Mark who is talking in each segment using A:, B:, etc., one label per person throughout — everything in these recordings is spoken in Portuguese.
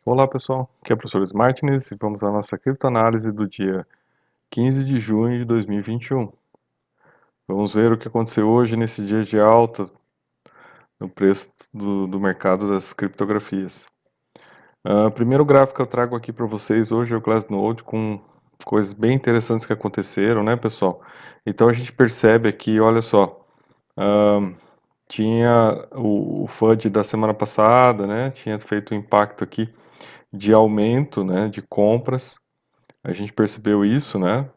A: Olá pessoal, aqui é o professor Martins e vamos à nossa criptoanálise do dia 15 de junho de 2021. Vamos ver o que aconteceu hoje nesse dia de alta no preço do mercado das criptografias. O primeiro gráfico que eu trago aqui para vocês hoje é o Glassnode com coisas bem interessantes que aconteceram, né pessoal? Então a gente percebe aqui, olha só, ah, tinha o FUD da semana passada, né? Tinha feito um impacto aqui de aumento, né, de compras. A gente percebeu isso, né?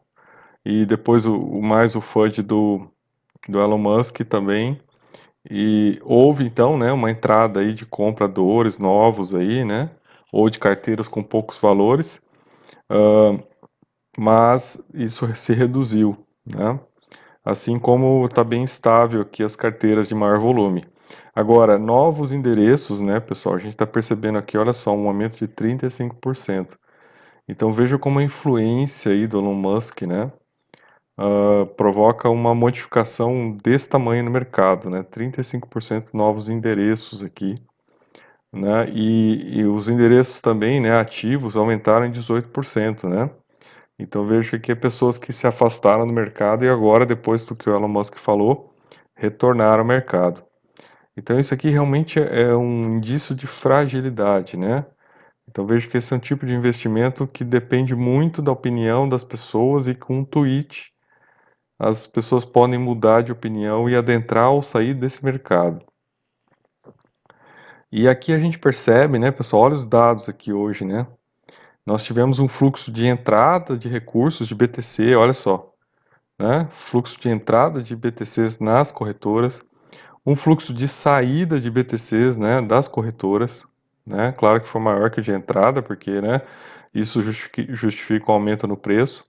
A: E depois mais o FUD do Elon Musk também. E houve então, né, uma entrada aí de compradores novos aí, né? Ou de carteiras com poucos valores, mas isso se reduziu, né? Assim como está bem estável aqui as carteiras de maior volume. Agora, novos endereços, né, pessoal? A gente está percebendo aqui, olha só, um aumento de 35%. Então veja como a influência aí do Elon Musk, né, provoca uma modificação desse tamanho no mercado, né, 35% novos endereços aqui, né, e os endereços também, né, ativos aumentaram em 18%, né. Então vejo que aqui é pessoas que se afastaram do mercado e agora, depois do que o Elon Musk falou, retornaram ao mercado. Então isso aqui realmente é um indício de fragilidade, né. Então vejo que esse é um tipo de investimento que depende muito da opinião das pessoas e com um tweet as pessoas podem mudar de opinião e adentrar ou sair desse mercado. E aqui a gente percebe, né, pessoal, olha os dados aqui hoje, né? Nós tivemos um fluxo de entrada de recursos de BTC, olha só, né? Fluxo de entrada de BTCs nas corretoras, um fluxo de saída de BTCs, né, das corretoras, né? Claro que foi maior que o de entrada, porque, né, isso justifica o aumento no preço.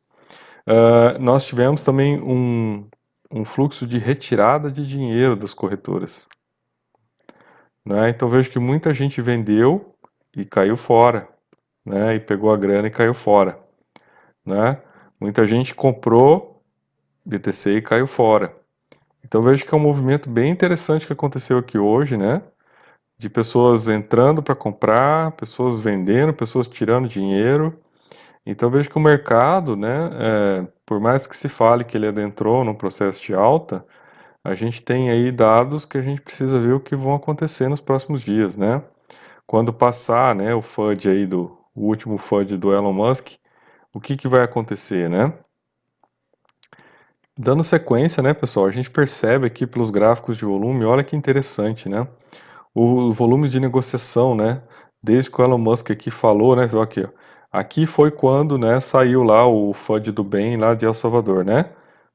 A: Nós tivemos também um fluxo de retirada de dinheiro das corretoras, né? Então vejo que muita gente vendeu e caiu fora, né? E pegou a grana e caiu fora, né? Muita gente comprou BTC e caiu fora. Então vejo que é um movimento bem interessante que aconteceu aqui hoje, né? De pessoas entrando para comprar, pessoas vendendo, pessoas tirando dinheiro. Então vejo que o mercado, né, por mais que se fale que ele adentrou num processo de alta, a gente tem aí dados que a gente precisa ver o que vão acontecer nos próximos dias, né? Quando passar, né, o último FUD do Elon Musk, o que que vai acontecer, né? Dando sequência, né, pessoal, a gente percebe aqui pelos gráficos de volume, olha que interessante, né? O volume de negociação, né? Desde que o Elon Musk aqui falou, né? Aqui, ó. Aqui foi quando, né, saiu lá o FUD do bem lá de El Salvador, né?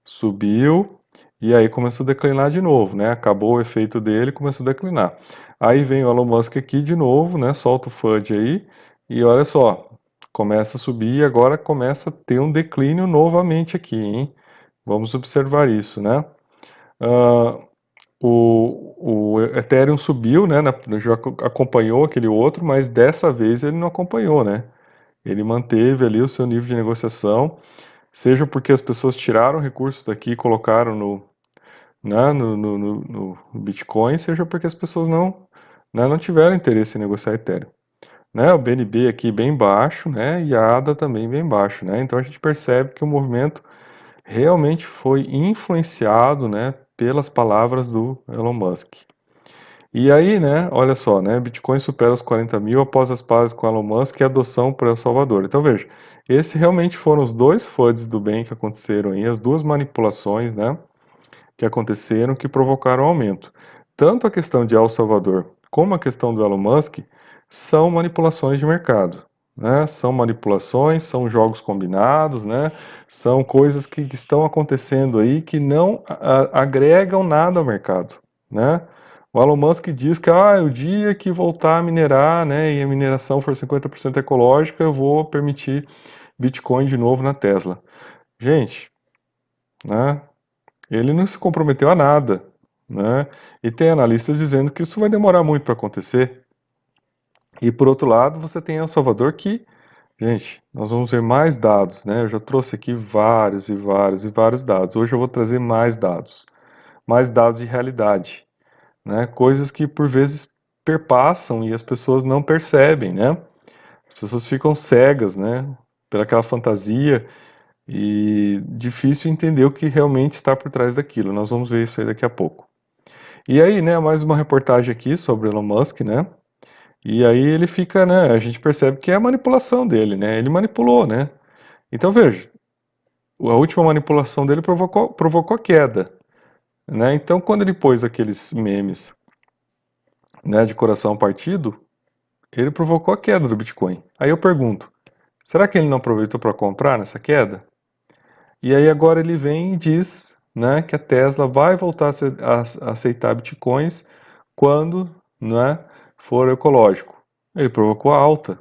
A: Subiu e aí começou a declinar de novo, né? Acabou o efeito dele, começou a declinar. Aí vem o Elon Musk aqui de novo, né? Solta o FUD aí e olha só, começa a subir e agora começa a ter um declínio novamente aqui, hein? Vamos observar isso, né? Ah, o Ethereum subiu, né? Já acompanhou aquele outro, mas dessa vez ele não acompanhou, né? Ele manteve ali o seu nível de negociação, seja porque as pessoas tiraram recursos daqui e colocaram né, no Bitcoin, seja porque as pessoas né, não tiveram interesse em negociar Ethereum. Né, o BNB aqui bem baixo, né, e a ADA também bem baixo, né, então a gente percebe que o movimento realmente foi influenciado, né, pelas palavras do Elon Musk. E aí, né, olha só, né, Bitcoin supera os 40 mil após as pazes com Elon Musk e a adoção para El Salvador. Então veja, esses realmente foram os dois FUDs do bem que aconteceram aí, as duas manipulações, né, que aconteceram que provocaram aumento. Tanto a questão de El Salvador como a questão do Elon Musk são manipulações de mercado. Né, são manipulações, são jogos combinados, né, são coisas que estão acontecendo aí que não agregam nada ao mercado, né. O Elon Musk diz que o dia que voltar a minerar, né, e a mineração for 50% ecológica, eu vou permitir Bitcoin de novo na Tesla. Gente, né, ele não se comprometeu a nada, né? E tem analistas dizendo que isso vai demorar muito para acontecer. E por outro lado, você tem El Salvador que, gente, nós vamos ver mais dados, né? Eu já trouxe aqui vários e vários e vários dados. Hoje eu vou trazer mais dados de realidade, né? Coisas que por vezes perpassam e as pessoas não percebem, né? As pessoas ficam cegas, né, pelaquela fantasia e difícil entender o que realmente está por trás daquilo. Nós vamos ver isso aí daqui a pouco. E aí, né, mais uma reportagem aqui sobre Elon Musk, né? E aí ele fica, né, a gente percebe que é a manipulação dele, né? Ele manipulou, né? Então veja, a última manipulação dele provocou a queda, né? Então quando ele pôs aqueles memes, né, de coração partido, ele provocou a queda do Bitcoin. Aí eu pergunto, será que ele não aproveitou para comprar nessa queda? E aí agora ele vem e diz, né, que a Tesla vai voltar a aceitar bitcoins quando, né, for ecológico. Ele provocou a alta,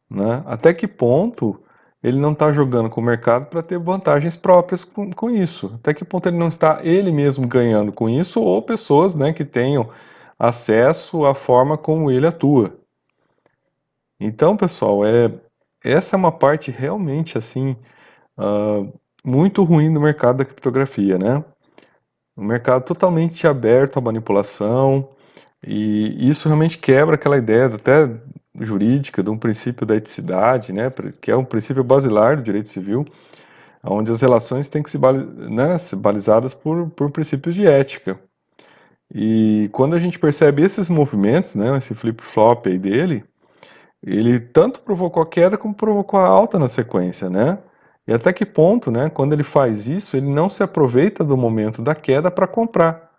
A: né? Até que ponto ele não está jogando com o mercado para ter vantagens próprias com isso? Até que ponto ele não está ele mesmo ganhando com isso ou pessoas, né, que tenham acesso à forma como ele atua? Então, pessoal, essa é uma parte realmente assim muito ruim no mercado da criptografia, né? Um mercado totalmente aberto à manipulação, e isso realmente quebra aquela ideia até jurídica de um princípio da eticidade, né, que é um princípio basilar do direito civil, onde as relações têm que ser balizadas por princípios de ética. E quando a gente percebe esses movimentos, né, esse flip-flop aí dele, ele tanto provocou a queda como provocou a alta na sequência, né? E até que ponto, né, quando ele faz isso, ele não se aproveita do momento da queda para comprar.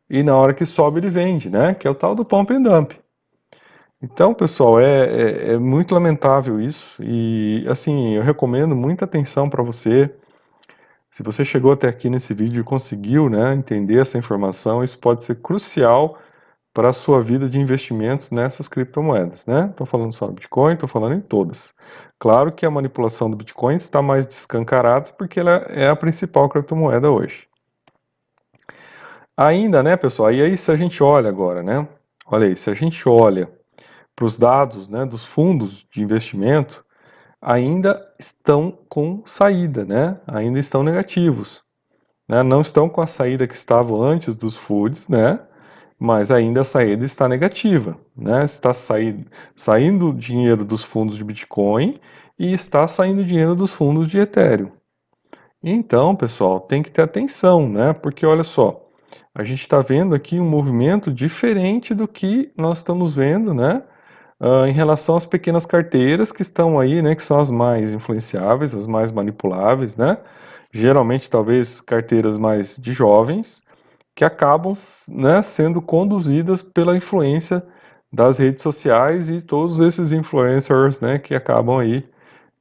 A: E na hora que sobe ele vende, né? Que é o tal do pump and dump. Então, pessoal, é muito lamentável isso e, assim, eu recomendo muita atenção para você. Se você chegou até aqui nesse vídeo e conseguiu, né, entender essa informação, isso pode ser crucial para a sua vida de investimentos nessas criptomoedas, né? Estou falando só do Bitcoin, estou falando em todas. Claro que a manipulação do Bitcoin está mais descancarada porque ela é a principal criptomoeda hoje. Ainda, né, pessoal, e aí se a gente olha agora, né, olha aí, se a gente olha para os dados, né, dos fundos de investimento, ainda estão com saída, né, ainda estão negativos, né, não estão com a saída que estavam antes dos FUDs, né, mas ainda a saída está negativa, né, está saindo dinheiro dos fundos de Bitcoin e está saindo dinheiro dos fundos de Ethereum. Então, pessoal, tem que ter atenção, né? Porque olha só, a gente está vendo aqui um movimento diferente do que nós estamos vendo, né? Em relação às pequenas carteiras que estão aí, né? Que são as mais influenciáveis, as mais manipuláveis, né? Geralmente, talvez carteiras mais de jovens que acabam, né, sendo conduzidas pela influência das redes sociais e todos esses influencers, né? Que acabam aí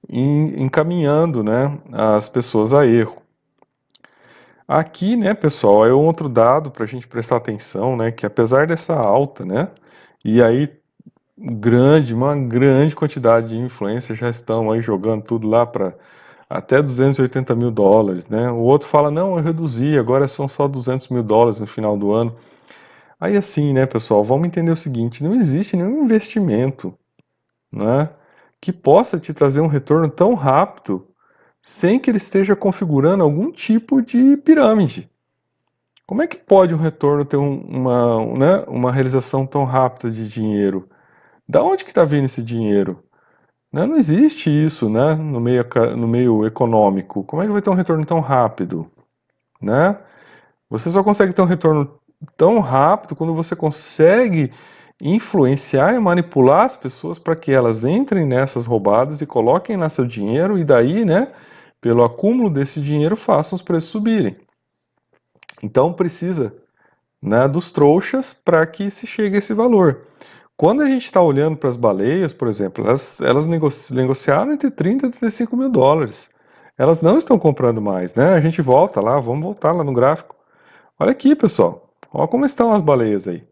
A: encaminhando, né, as pessoas a erro. Aqui, né, pessoal, é outro dado para a gente prestar atenção, né, que apesar dessa alta, né, e aí uma grande quantidade de influencers já estão aí jogando tudo lá para até 280 mil dólares, né, o outro fala, não, eu reduzi, agora são só 200 mil dólares no final do ano. Aí assim, né, pessoal, vamos entender o seguinte, não existe nenhum investimento, né, que possa te trazer um retorno tão rápido sem que ele esteja configurando algum tipo de pirâmide. Como é que pode um retorno ter né, uma realização tão rápida de dinheiro? Da onde que está vindo esse dinheiro? Né, não existe isso, né, no meio econômico. Como é que vai ter um retorno tão rápido? Né? Você só consegue ter um retorno tão rápido quando você consegue influenciar e manipular as pessoas para que elas entrem nessas roubadas e coloquem lá seu dinheiro e daí, né, pelo acúmulo desse dinheiro, façam os preços subirem. Então precisa, né, dos trouxas para que se chegue a esse valor. Quando a gente está olhando para as baleias, por exemplo, elas negociaram entre 30 e 35 mil dólares. Elas não estão comprando mais, né? A gente volta lá, vamos voltar lá no gráfico. Olha aqui, pessoal. Olha como estão as baleias aí,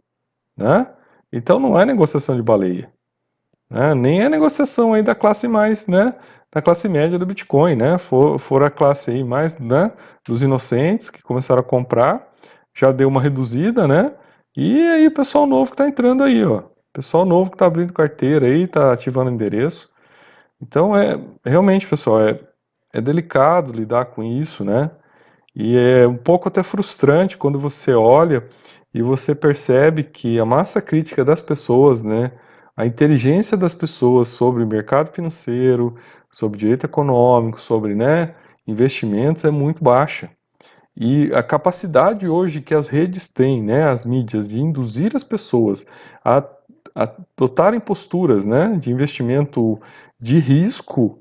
A: né? Então não é negociação de baleia, né? Nem é negociação aí da classe mais, né? Da classe média do Bitcoin, né? For a classe aí mais, né? Dos inocentes que começaram a comprar, já deu uma reduzida, né? E aí o pessoal novo que está entrando aí, ó. Pessoal novo que está abrindo carteira aí, está ativando endereço. Então realmente, pessoal, é delicado lidar com isso, né? E é um pouco até frustrante quando você olha e você percebe que a massa crítica das pessoas, né, a inteligência das pessoas sobre o mercado financeiro, sobre direito econômico, sobre, né, investimentos é muito baixa. E a capacidade hoje que as redes têm, né, as mídias, de induzir as pessoas a, a adotarem posturas, né, de investimento de risco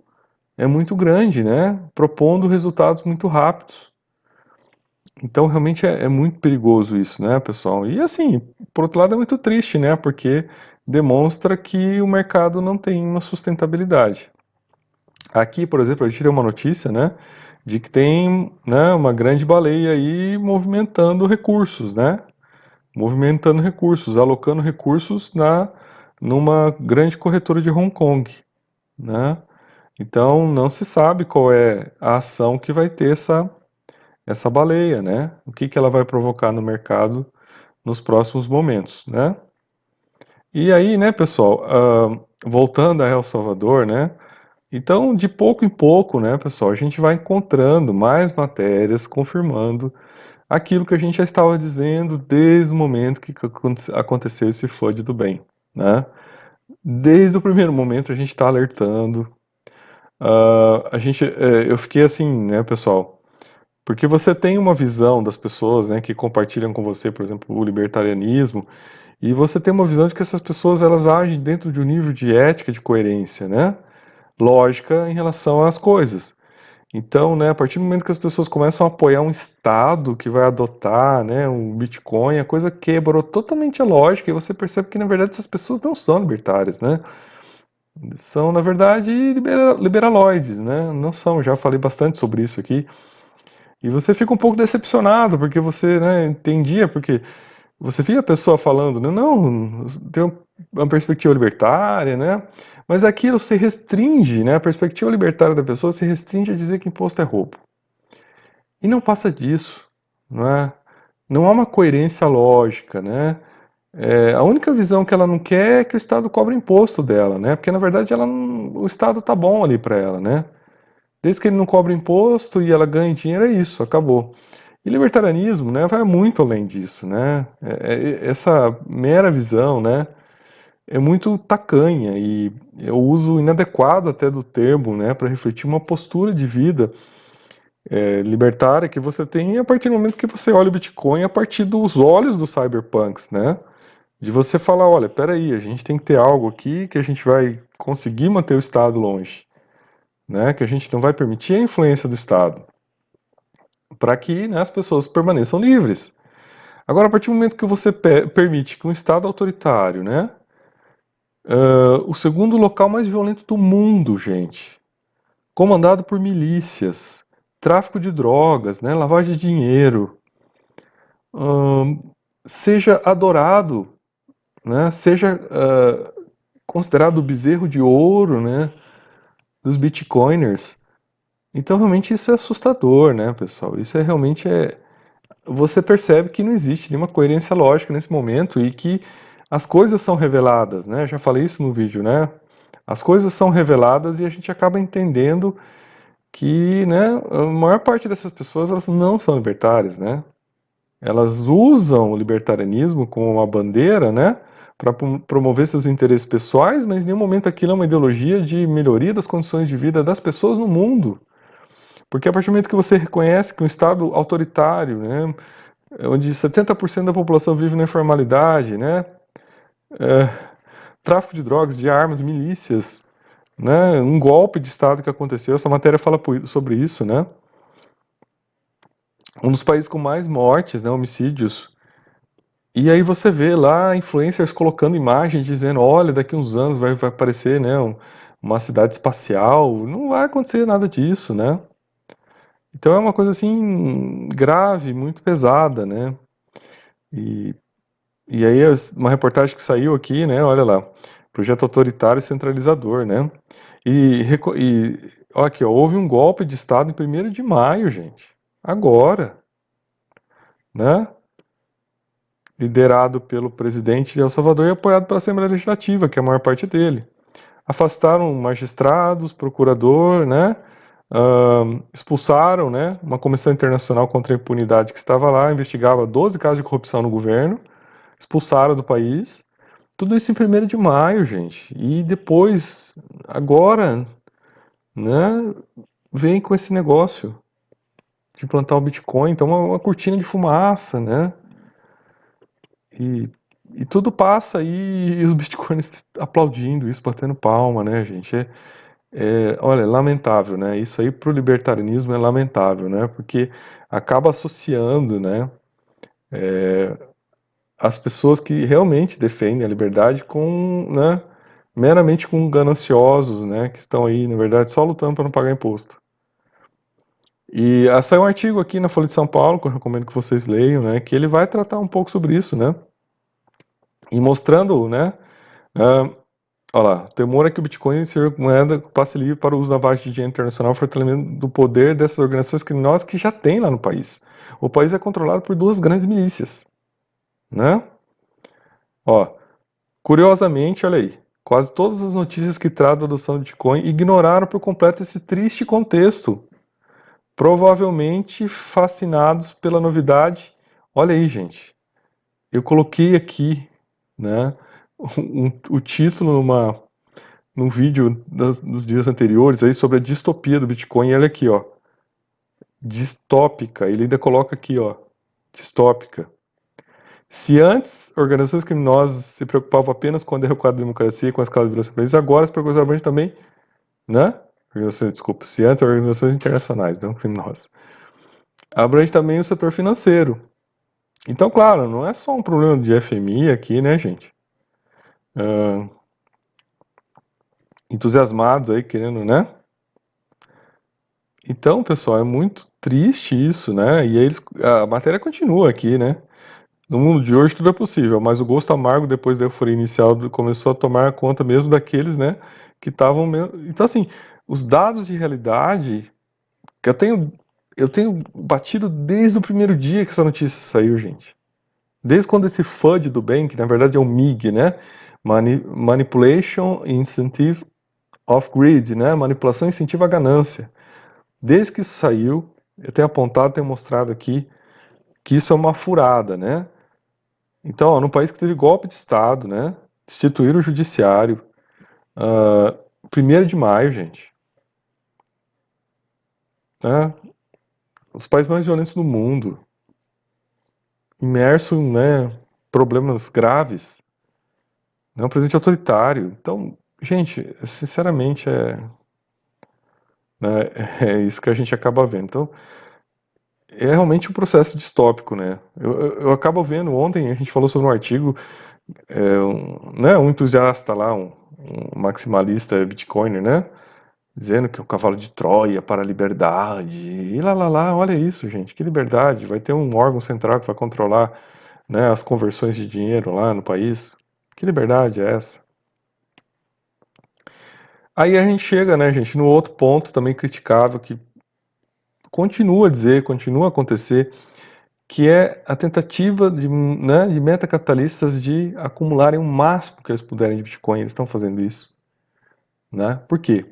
A: é muito grande, né, propondo resultados muito rápidos. Então, realmente é muito perigoso isso, né, pessoal? E assim, por outro lado é muito triste, né, porque demonstra que o mercado não tem uma sustentabilidade. Aqui, por exemplo, a gente tem uma notícia, né, de que tem, né, uma grande baleia aí movimentando recursos, né, movimentando recursos, alocando recursos numa grande corretora de Hong Kong, né. Então, não se sabe qual é a ação que vai ter essa baleia, né? O que que ela vai provocar no mercado nos próximos momentos, né? E aí, né, pessoal, voltando a El Salvador, né? Então, de pouco em pouco, né, pessoal, a gente vai encontrando mais matérias confirmando aquilo que a gente já estava dizendo desde o momento que aconteceu esse flood do bem, né? Desde o primeiro momento a gente está alertando. Eu fiquei assim, né, pessoal? Porque você tem uma visão das pessoas, né, que compartilham com você, por exemplo, o libertarianismo, e você tem uma visão de que essas pessoas elas agem dentro de um nível de ética, de coerência, né, lógica em relação às coisas. Então, né, a partir do momento que as pessoas começam a apoiar um Estado que vai adotar, né, um Bitcoin, a coisa quebrou totalmente a lógica e você percebe que, na verdade, essas pessoas não são libertárias, né? São, na verdade, liberaloides, né? Não são, já falei bastante sobre isso aqui. E você fica um pouco decepcionado, porque você, né, entendia, porque você via a pessoa falando, né, não, tem uma perspectiva libertária, né, mas aquilo se restringe, né, a perspectiva libertária da pessoa se restringe a dizer que imposto é roubo. E não passa disso, não é? Não há uma coerência lógica, né? A única visão que ela não quer é que o Estado cobre imposto dela, né? Porque na verdade o Estado tá bom ali para ela, né? Desde que ele não cobre imposto e ela ganhe dinheiro, é isso, acabou. E libertarianismo, né, vai muito além disso, né? Essa mera visão, né, é muito tacanha e eu uso inadequado até do termo, né, para refletir uma postura de vida libertária que você tem a partir do momento que você olha o Bitcoin a partir dos olhos dos cyberpunks, né? De você falar, olha, peraí, a gente tem que ter algo aqui que a gente vai conseguir manter o Estado longe, né? Que a gente não vai permitir a influência do Estado, para que, né, as pessoas permaneçam livres. Agora, a partir do momento que você permite que um Estado autoritário, né, o segundo local mais violento do mundo, gente, comandado por milícias, tráfico de drogas, né, lavagem de dinheiro, seja adorado, né, seja considerado o bezerro de ouro, né, dos bitcoiners. Então, realmente, isso é assustador, né, pessoal? Isso realmente você percebe que não existe nenhuma coerência lógica nesse momento e que as coisas são reveladas, né? Eu já falei isso no vídeo, né? As coisas são reveladas e a gente acaba entendendo que, né, a maior parte dessas pessoas elas não são libertárias, né? Elas usam o libertarianismo como uma bandeira, né, para promover seus interesses pessoais, mas em nenhum momento aquilo é uma ideologia de melhoria das condições de vida das pessoas no mundo. Porque a partir do momento que você reconhece que um Estado autoritário, né, onde 70% da população vive na informalidade, né? Tráfico de drogas, de armas, milícias, né? Um golpe de Estado que aconteceu, essa matéria fala sobre isso, né? Um dos países com mais mortes, né, homicídios. E aí você vê lá influencers colocando imagens dizendo, olha, daqui uns anos vai aparecer, né, uma cidade espacial. Não vai acontecer nada disso, né? Então é uma coisa assim grave, muito pesada, né? E E aí, uma reportagem que saiu aqui, né? Olha lá, projeto autoritário e centralizador, né? Ó, aqui, ó, houve um golpe de Estado em 1º de maio, gente. Agora, né? Liderado pelo presidente de El Salvador e apoiado pela Assembleia Legislativa, que é a maior parte dele. Afastaram magistrados, procurador, né? Expulsaram, né? Uma comissão internacional contra a impunidade que estava lá, investigava 12 casos de corrupção no governo, expulsaram do país. Tudo isso em 1º de maio, gente. E depois, agora, né, vem com esse negócio de plantar o Bitcoin. Então, uma cortina de fumaça, né? E, e tudo passa aí e os Bitcoins aplaudindo isso, batendo palma, né, gente? Olha, lamentável, né? Isso aí pro libertarianismo é lamentável, né? Porque acaba associando, né, as pessoas que realmente defendem a liberdade com, né, meramente com gananciosos, né, que estão aí, na verdade, só lutando para não pagar imposto. E saiu um artigo aqui na Folha de São Paulo, que eu recomendo que vocês leiam, né, que ele vai tratar um pouco sobre isso, né, e mostrando, né, olha lá, o temor é que o Bitcoin seja moeda que passe livre para o uso da lavagem de dinheiro internacional, fortalecimento do poder dessas organizações criminosas que já tem lá no país. O país é controlado por 2 grandes milícias, né? Ó, curiosamente, olha aí, quase todas as notícias que tratam da adoção do Bitcoin ignoraram por completo esse triste contexto, provavelmente fascinados pela novidade. Olha aí, gente, eu coloquei aqui, né, o título num vídeo dos dias anteriores aí sobre a distopia do Bitcoin, e olha aqui, ó, distópica, ele ainda coloca aqui, ó, distópica. Se antes organizações criminosas se preocupavam apenas com a derrocada da democracia e com a escala de violência para isso, agora as preocupações abrangem também, né? Desculpa, se antes organizações internacionais, não criminosas, abrange também o setor financeiro. Então, claro, não é só um problema de FMI aqui, né, gente? Entusiasmados aí, querendo, né? Então, pessoal, é muito triste isso, né? E aí a matéria continua aqui, né? No mundo de hoje tudo é possível, mas o gosto amargo depois da euforia inicial começou a tomar conta mesmo daqueles, né, que estavam... Então, assim, os dados de realidade que eu tenho batido desde o primeiro dia que essa notícia saiu, gente. Desde quando esse FUD do bem, que na verdade é o MIG, né, Manipulation Incentive of Greed, né, manipulação incentiva a ganância. Desde que isso saiu, eu tenho apontado, tenho mostrado aqui que isso é uma furada, né? Então, ó, num país que teve golpe de Estado, né? Destituíram o judiciário. 1º de maio, gente. Né? Os países mais violentos do mundo. Imerso em, né, problemas graves. Né? Um presidente autoritário. Então, gente, sinceramente, né, é isso que a gente acaba vendo. Então, é realmente um processo distópico, né? Eu acabo vendo, ontem a gente falou sobre um artigo, né, um entusiasta lá, um maximalista bitcoiner, né? Dizendo que é o cavalo de Troia para a liberdade, e lá, olha isso, gente, que liberdade, vai ter um órgão central que vai controlar, né, as conversões de dinheiro lá no país, que liberdade é essa? Aí a gente chega, né, gente, no outro ponto também criticável, que continua a dizer, continua a acontecer, que é a tentativa de, né, de metacapitalistas de acumularem o máximo que eles puderem de Bitcoin, eles estão fazendo isso, né, por quê?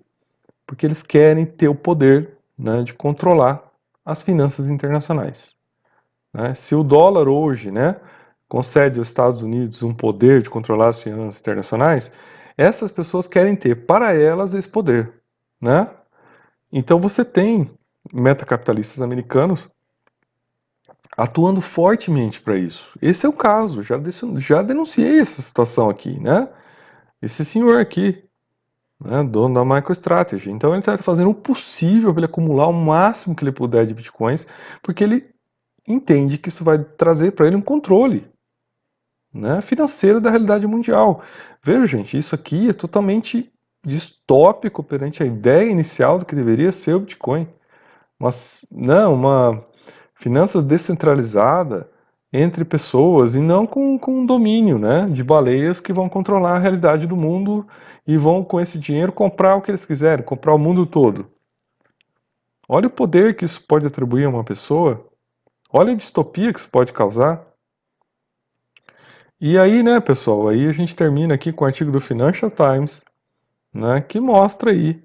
A: Porque eles querem ter o poder, né, de controlar as finanças internacionais. Né? Se o dólar hoje, né, concede aos Estados Unidos um poder de controlar as finanças internacionais, essas pessoas querem ter para elas esse poder. Né? Então você tem metacapitalistas americanos atuando fortemente para isso. Esse é o caso, já denunciei essa situação aqui. Né? Esse senhor aqui, né, dono da MicroStrategy. Então ele está fazendo o possível para ele acumular o máximo que ele puder de bitcoins, porque ele entende que isso vai trazer para ele um controle, né, financeiro da realidade mundial. Veja, gente, isso aqui é totalmente distópico perante a ideia inicial do que deveria ser o Bitcoin. Não, uma finanças descentralizada entre pessoas e não com um domínio, né, de baleias que vão controlar a realidade do mundo e vão com esse dinheiro comprar o que eles quiserem, comprar o mundo todo. Olha o poder que isso pode atribuir a uma pessoa, olha a distopia que isso pode causar. E aí, né, pessoal, aí a gente termina aqui com o artigo do Financial Times, né, que mostra aí,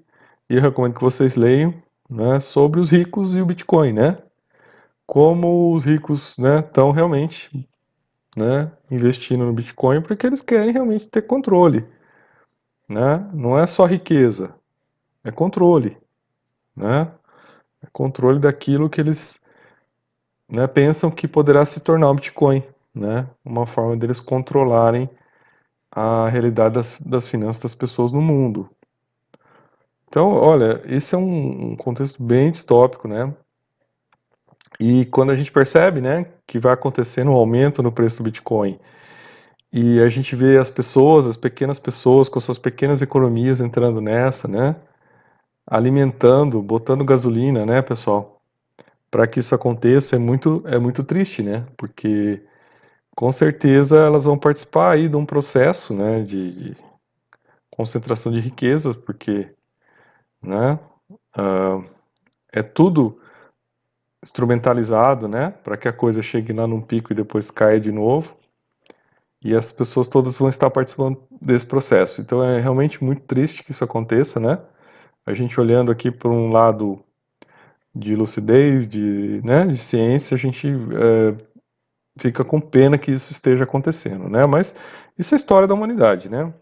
A: e eu recomendo que vocês leiam, né, sobre os ricos e o Bitcoin, né, como os ricos, né, estão realmente né, investindo no Bitcoin porque eles querem realmente ter controle, né? Não é só riqueza, é controle, né? É controle daquilo que eles, né, pensam que poderá se tornar o Bitcoin, né? Uma forma deles controlarem a realidade das finanças das pessoas no mundo. Então, olha, esse é um contexto bem distópico, né? E quando a gente percebe, né, que vai acontecendo um aumento no preço do Bitcoin, e a gente vê as pessoas, as pequenas pessoas com suas pequenas economias entrando nessa, né, alimentando, botando gasolina, né, pessoal, para que isso aconteça é muito triste, né, porque com certeza elas vão participar aí de um processo, né, de concentração de riquezas, porque, né, uh, é tudo instrumentalizado, né, para que a coisa chegue lá num pico e depois caia de novo, e as pessoas todas vão estar participando desse processo. Então é realmente muito triste que isso aconteça, né? A gente olhando aqui por um lado de lucidez, né, de ciência, a gente fica com pena que isso esteja acontecendo, né? Mas isso é a história da humanidade, né?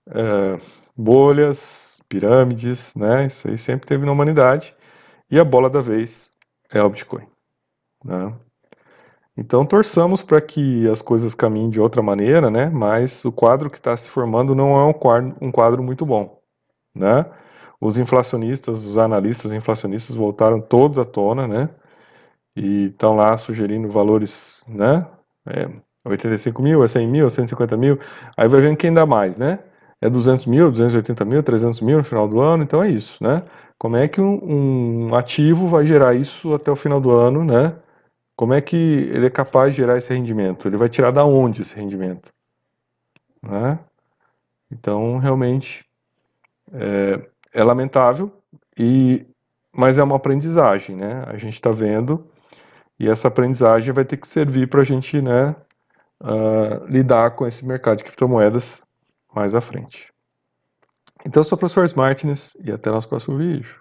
A: É, bolhas, pirâmides, né? Isso aí sempre teve na humanidade. E a bola da vez é o Bitcoin, né? Então torçamos para que as coisas caminhem de outra maneira, né? Mas o quadro que está se formando não é um quadro muito bom, né? Os inflacionistas, os analistas inflacionistas voltaram todos à tona, né? E estão lá sugerindo valores, né? É, 85 mil, é 100 mil, é 150 mil. Aí vai vendo quem dá mais, né? É 200 mil, 280 mil, 300 mil no final do ano. Então é isso, né? Como é que um ativo vai gerar isso até o final do ano, né? Como é que ele é capaz de gerar esse rendimento? Ele vai tirar da onde esse rendimento, né? Então, realmente, é lamentável, mas é uma aprendizagem, né? A gente está vendo, e essa aprendizagem vai ter que servir para a gente, né, lidar com esse mercado de criptomoedas mais à frente. Então, eu sou o professor Martins e até o nosso próximo vídeo.